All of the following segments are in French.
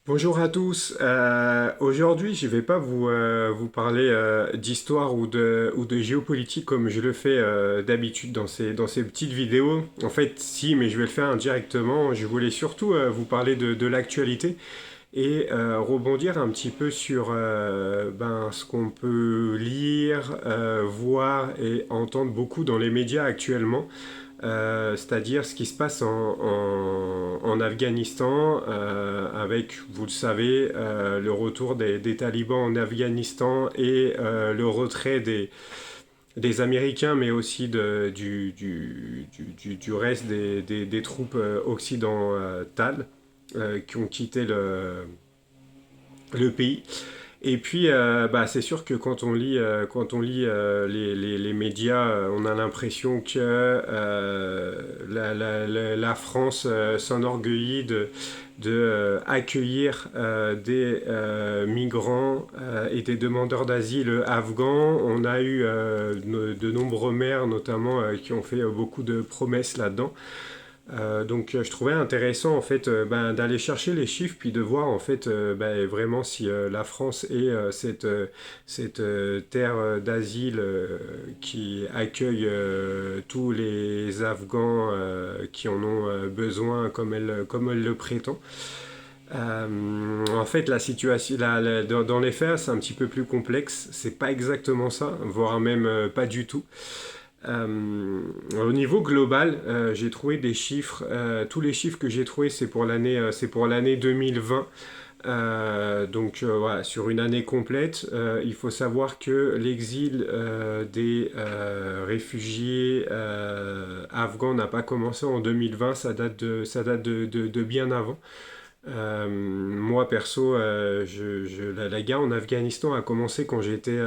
Bonjour à tous. Aujourd'hui, je ne vais pas vous parler d'histoire ou de géopolitique comme je le fais d'habitude dans ces petites vidéos. En fait, si, mais je vais le faire indirectement. Je voulais surtout vous parler de l'actualité et rebondir un petit peu sur ce qu'on peut lire, voir et entendre beaucoup dans les médias actuellement. C'est-à-dire ce qui se passe en Afghanistan, avec, vous le savez, le retour des talibans en Afghanistan et le retrait des Américains, mais aussi du reste des troupes occidentales qui ont quitté le pays. Et puis, c'est sûr que quand on lit les médias, on a l'impression que la France s'enorgueillit de accueillir des migrants et des demandeurs d'asile afghans. On a eu de nombreux maires, notamment, qui ont fait beaucoup de promesses là-dedans. Donc je trouvais intéressant en fait d'aller chercher les chiffres puis de voir en fait vraiment si la France est cette terre d'asile qui accueille tous les Afghans qui en ont besoin comme elle le prétend. En fait, la situation, dans les faits, c'est un petit peu plus complexe. C'est pas exactement ça, voire même pas du tout. Au niveau global, j'ai trouvé des chiffres. Tous les chiffres que j'ai trouvés, c'est pour l'année 2020. Voilà, sur une année complète, il faut savoir que l'exil des réfugiés afghans n'a pas commencé en 2020, ça date de bien avant. Moi perso, la guerre en Afghanistan a commencé quand j'étais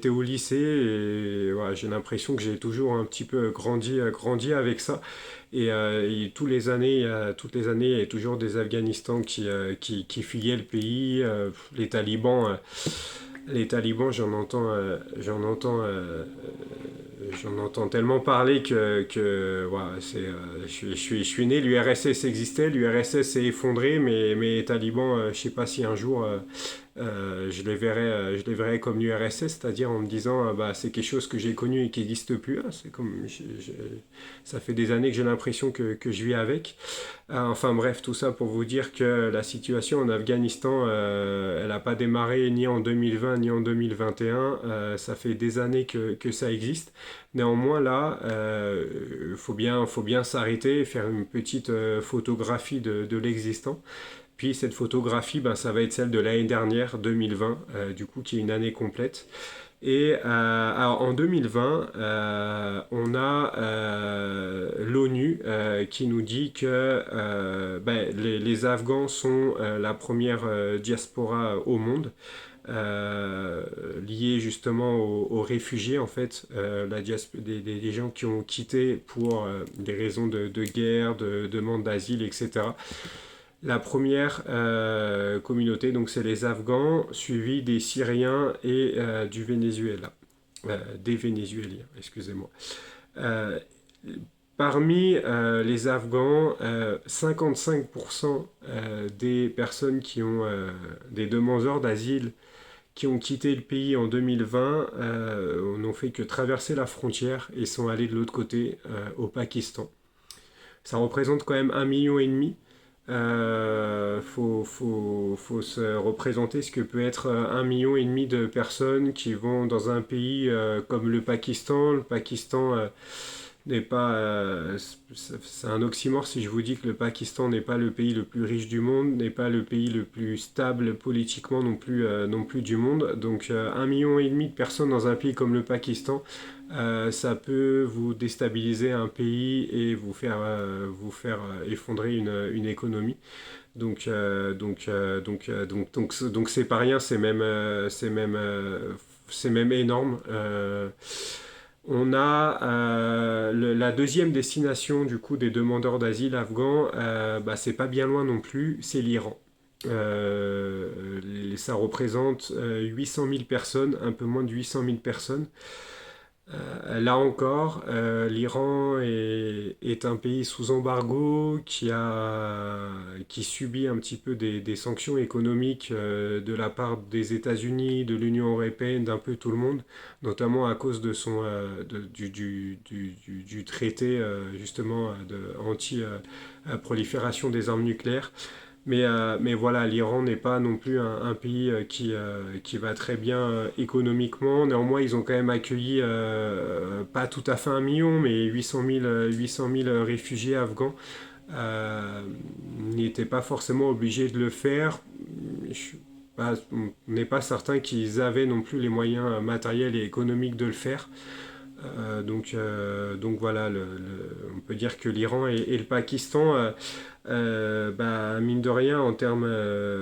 au lycée et voilà, j'ai l'impression que j'ai toujours un petit peu grandi avec ça. Et toutes les années, il y a toujours des Afghanistans qui fuyaient le pays. Les talibans, j'en entends tellement parler que voilà, je suis né, l'URSS existait, l'URSS s'est effondré, mais les talibans, je ne sais pas si un jour je les verrai comme l'URSS, c'est-à-dire en me disant c'est quelque chose que j'ai connu et qui n'existe plus. C'est comme, ça fait des années que j'ai l'impression que je vis avec. Enfin bref, tout ça pour vous dire que la situation en Afghanistan, elle n'a pas démarré ni en 2020 ni en 2021. Ça fait des années que ça existe. Néanmoins, là, faut bien s'arrêter et faire une petite photographie de l'existant. Puis cette photographie, ça va être celle de l'année dernière, 2020, du coup, qui est une année complète. Et alors en 2020, on a l'ONU qui nous dit que les Afghans sont la première diaspora au monde, liée justement aux réfugiés en fait, des gens qui ont quitté pour des raisons de guerre, de demande d'asile, etc. La première communauté, donc c'est les Afghans, suivis des Syriens et du Venezuela. Des Vénézuéliens, excusez-moi. Euh, Parmi les Afghans, 55% des personnes qui ont des demandeurs d'asile qui ont quitté le pays en 2020 n'ont fait que traverser la frontière et sont allés de l'autre côté, au Pakistan. Ça représente quand même 1,5 million. Faut se représenter ce que peut être 1,5 million de personnes qui vont dans un pays comme le Pakistan. Le Pakistan n'est pas. C'est un oxymore si je vous dis que le Pakistan n'est pas le pays le plus riche du monde, n'est pas le pays le plus stable politiquement non plus du monde. Donc 1,5 million de personnes dans un pays comme le Pakistan, ça peut vous déstabiliser un pays et vous faire effondrer une économie. Donc c'est pas rien, c'est même énorme. On a la deuxième destination du coup des demandeurs d'asile afghans, c'est pas bien loin non plus, c'est l'Iran. Ça représente 800 000 personnes, un peu moins de 800 000 personnes. Là encore, l'Iran est un pays sous embargo qui subit un petit peu des sanctions économiques de la part des États-Unis, de l'Union européenne, d'un peu tout le monde, notamment à cause de du traité justement anti-prolifération des armes nucléaires. Mais voilà, l'Iran n'est pas non plus un pays qui va très bien économiquement. Néanmoins, ils ont quand même accueilli, pas tout à fait 1 million, mais 800 000 réfugiés afghans. Ils n'étaient pas forcément obligés de le faire. On n'est pas certain qu'ils avaient non plus les moyens matériels et économiques de le faire. Donc voilà, on peut dire que l'Iran et le Pakistan, mine de rien, en termes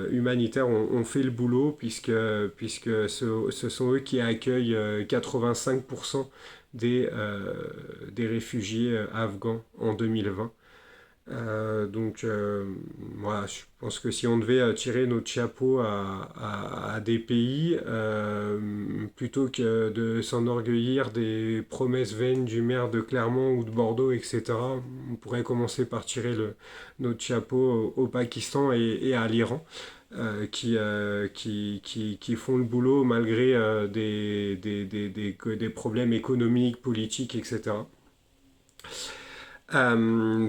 humanitaires, ont fait le boulot puisque ce sont eux qui accueillent 85% des réfugiés afghans en 2020. Voilà, je pense que si on devait tirer notre chapeau à des pays, plutôt que de s'enorgueillir des promesses vaines du maire de Clermont ou de Bordeaux, etc., on pourrait commencer par tirer notre chapeau au Pakistan et à l'Iran, qui font le boulot malgré des problèmes économiques, politiques, etc.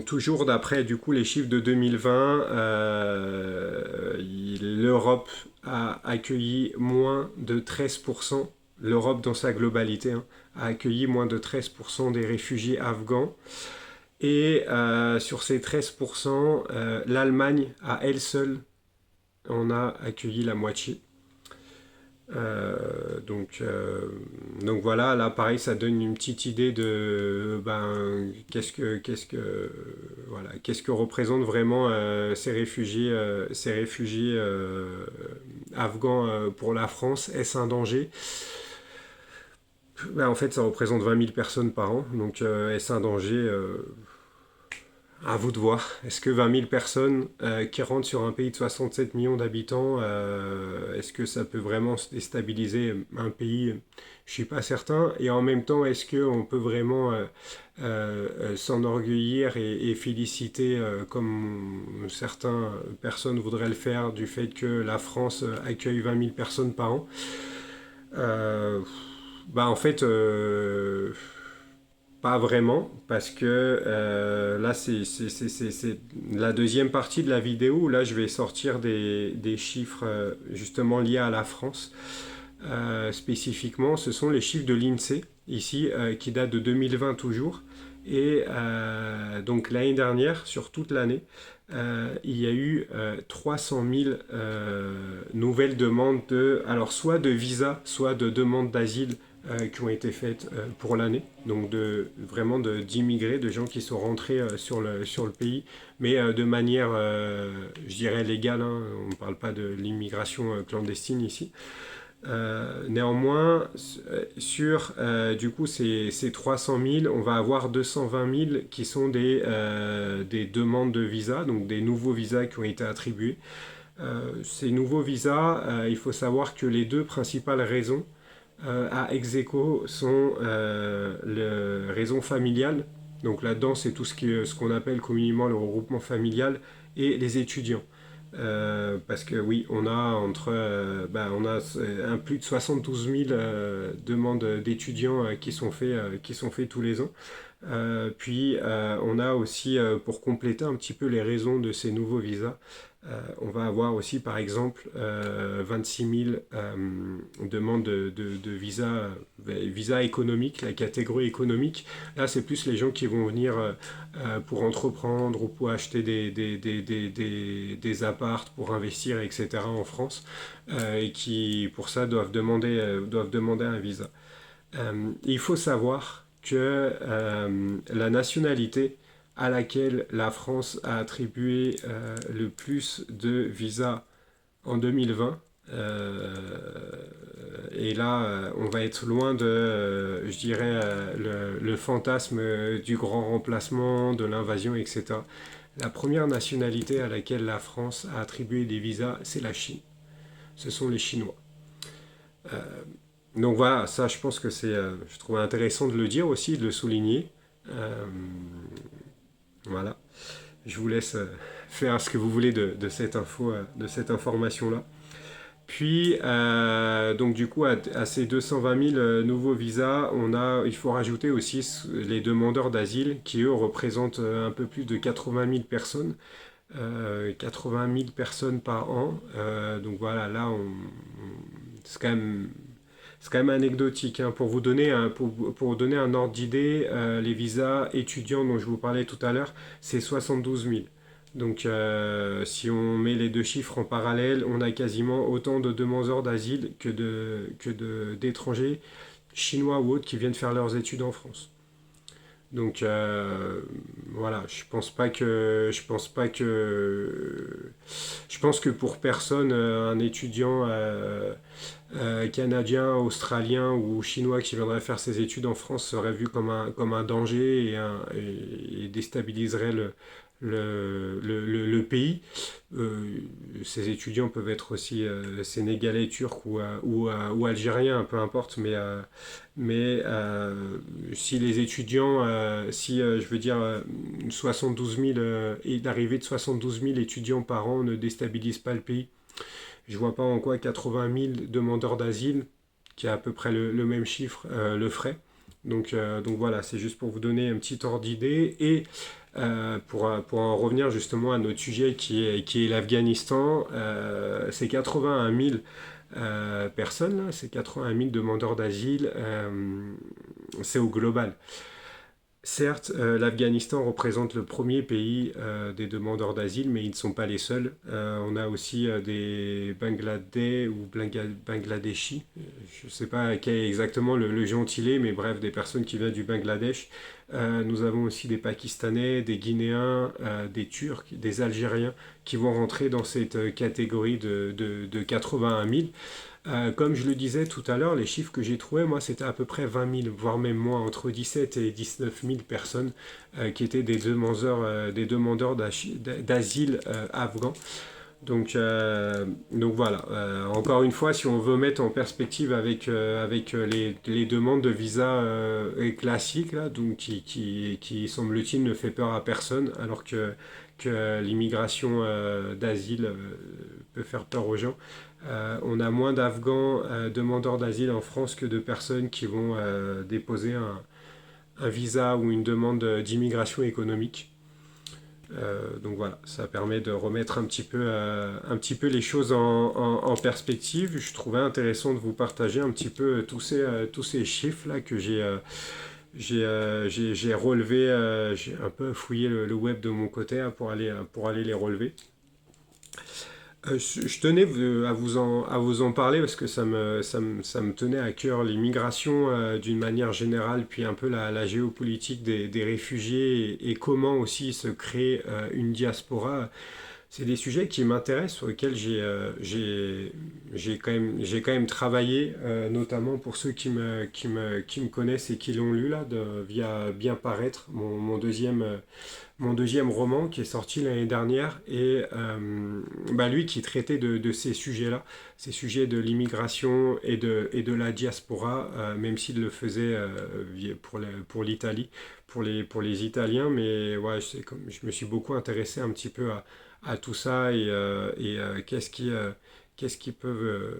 Toujours d'après du coup les chiffres de 2020, l'Europe a accueilli moins de 13%, l'Europe dans sa globalité, hein, a accueilli moins de 13% des réfugiés afghans. Et sur ces 13%, l'Allemagne à elle seule en a accueilli la moitié. Euh, donc, euh, donc voilà, là pareil, ça donne une petite idée de qu'est-ce que représentent vraiment ces réfugiés afghans pour la France. Est-ce un danger? En fait, ça représente 20 000 personnes par an. Donc, est-ce un danger? À vous de voir. Est-ce que 20 000 personnes qui rentrent sur un pays de 67 millions d'habitants, est-ce que ça peut vraiment déstabiliser un pays? Je suis pas certain. Et en même temps, est-ce qu'on peut vraiment s'enorgueillir et féliciter, comme certaines personnes voudraient le faire, du fait que la France accueille 20 000 personnes par an? Euh, En fait, pas vraiment, parce que là, c'est la deuxième partie de la vidéo où là, je vais sortir des chiffres justement liés à la France. Spécifiquement, ce sont les chiffres de l'INSEE, ici, qui datent de 2020 toujours. Et donc l'année dernière, sur toute l'année, il y a eu 300 000 nouvelles demandes alors soit de visa, soit de demandes d'asile qui ont été faites pour l'année. Donc vraiment d'immigrés, de gens qui sont rentrés sur le pays, mais de manière, je dirais, légale, hein. On ne parle pas de l'immigration clandestine ici. Néanmoins, sur du coup ces 300 000, on va avoir 220 000 qui sont des demandes de visa, donc des nouveaux visas qui ont été attribués. Ces nouveaux visas, il faut savoir que les deux principales raisons à ex aequo sont les raisons familiales. Donc là-dedans, c'est tout ce qu'on appelle communément le regroupement familial et les étudiants. Parce que oui, on a un plus de 72 000 demandes d'étudiants qui sont faits tous les ans. Puis on a aussi, pour compléter un petit peu les raisons de ces nouveaux visas, on va avoir aussi par exemple 26 000 demandes de visa économique, la catégorie économique. Là, c'est plus les gens qui vont venir pour entreprendre ou pour acheter des apparts, pour investir, etc. en France, et qui pour ça doivent demander un visa. Il faut savoir que la nationalité à laquelle la France a attribué le plus de visas en 2020. Et là, on va être loin de, je dirais, le fantasme du grand remplacement, de l'invasion, etc. La première nationalité à laquelle la France a attribué des visas, c'est la Chine. Ce sont les Chinois. donc voilà, ça je pense que je trouve intéressant de le dire aussi, de le souligner. Euh, voilà, je vous laisse faire ce que vous voulez de cette info, de cette information-là. Puis, donc du coup, à ces 220 000 nouveaux visas, il faut rajouter aussi les demandeurs d'asile qui, eux, représentent un peu plus de 80 000 personnes. 80 000 personnes par an. Donc voilà, là, c'est quand même anecdotique. Hein. Pour vous donner un ordre d'idée, les visas étudiants dont je vous parlais tout à l'heure, c'est 72 000. Donc si on met les deux chiffres en parallèle, on a quasiment autant de demandeurs d'asile d'étrangers chinois ou autres qui viennent faire leurs études en France. Donc voilà, je pense que pour personne, un étudiant canadien, australien ou chinois qui viendrait faire ses études en France serait vu comme un danger et déstabiliserait le pays. Euh, Ces étudiants peuvent être aussi sénégalais, turcs ou algériens, peu importe, mais si les étudiants, si je veux dire 72 000, et l'arrivée de 72 000 étudiants par an ne déstabilise pas le pays, je vois pas en quoi 80 000 demandeurs d'asile, qui a à peu près le même chiffre, le ferait. Donc voilà, c'est juste pour vous donner un petit ordre d'idée. Et pour en revenir justement à notre sujet qui est l'Afghanistan, c'est 81 000 personnes, c'est 81 000 demandeurs d'asile, c'est au global. Certes, l'Afghanistan représente le premier pays des demandeurs d'asile, mais ils ne sont pas les seuls. On a aussi des Bangladais ou Bangladeshis. Je ne sais pas quel est exactement le gentilé, mais bref, des personnes qui viennent du Bangladesh. Nous avons aussi des Pakistanais, des Guinéens, des Turcs, des Algériens qui vont rentrer dans cette catégorie de 81 000. Comme je le disais tout à l'heure, les chiffres que j'ai trouvés, moi, c'était à peu près 20 000, voire même moins, entre 17 et 19 000 personnes qui étaient des demandeurs d'asile afghans. Donc voilà, encore une fois, si on veut mettre en perspective avec les demandes de visa classiques, là, donc qui semble-t-il ne fait peur à personne, alors que l'immigration d'asile peut faire peur aux gens. On a moins d'Afghans demandeurs d'asile en France que de personnes qui vont déposer un visa ou une demande d'immigration économique. Donc voilà, ça permet de remettre un petit peu les choses en perspective. Je trouvais intéressant de vous partager un petit peu tous ces chiffres-là que j'ai relevés. J'ai un peu fouillé le web de mon côté pour aller les relever. Je tenais à vous en parler parce que ça me tenait à cœur l'immigration d'une manière générale, puis un peu la géopolitique des réfugiés et comment aussi se crée une diaspora. C'est des sujets qui m'intéressent, sur lesquels j'ai quand même travaillé, notamment pour ceux qui me connaissent et qui l'ont lu là, via Bien paraître, mon deuxième roman qui est sorti l'année dernière et bah, lui qui traitait de ces sujets-là, ces sujets de l'immigration et de la diaspora, même s'il le faisait pour l'Italie, pour les Italiens, mais ouais, je me suis beaucoup intéressé un petit peu à tout ça qu'est-ce qui peut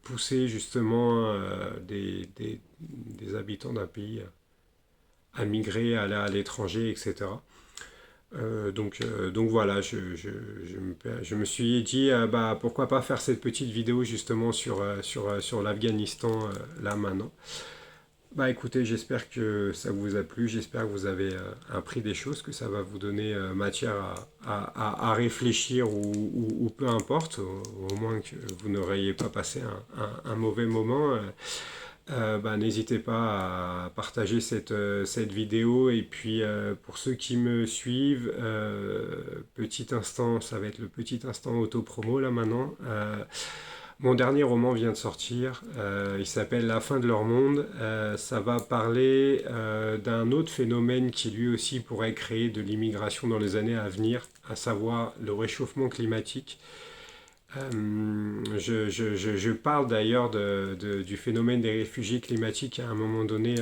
pousser justement des habitants d'un pays à migrer, à aller à l'étranger, etc. Donc voilà, je me suis dit, bah, pourquoi pas faire cette petite vidéo justement sur l'Afghanistan là maintenant. Bah écoutez, j'espère que ça vous a plu, j'espère que vous avez appris des choses, que ça va vous donner matière à réfléchir ou peu importe, au moins que vous n'auriez pas passé un mauvais moment. Bah, n'hésitez pas à partager cette vidéo et puis pour ceux qui me suivent, petit instant, ça va être le petit instant auto-promo là maintenant. Mon dernier roman vient de sortir, il s'appelle La fin de leur monde. Ça va parler d'un autre phénomène qui lui aussi pourrait créer de l'immigration dans les années à venir, à savoir le réchauffement climatique. Je parle d'ailleurs du phénomène des réfugiés climatiques à un moment donné,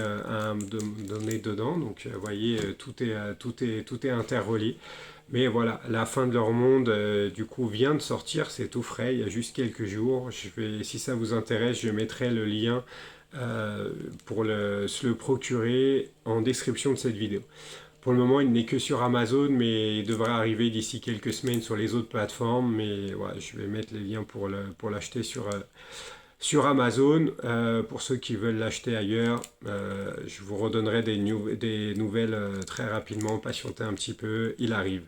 donné dedans. Donc, vous voyez, tout est interrelié. Mais voilà, la fin de leur monde, du coup, vient de sortir. C'est tout frais, il y a juste quelques jours. Si ça vous intéresse, je mettrai le lien pour se le procurer en description de cette vidéo. Pour le moment, il n'est que sur Amazon, mais il devrait arriver d'ici quelques semaines sur les autres plateformes. Mais ouais, je vais mettre les liens pour l'acheter sur Amazon. Pour ceux qui veulent l'acheter ailleurs, je vous redonnerai des nouvelles très rapidement. Patientez un petit peu, il arrive.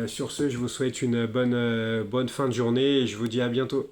Sur ce, je vous souhaite une bonne fin de journée et je vous dis à bientôt.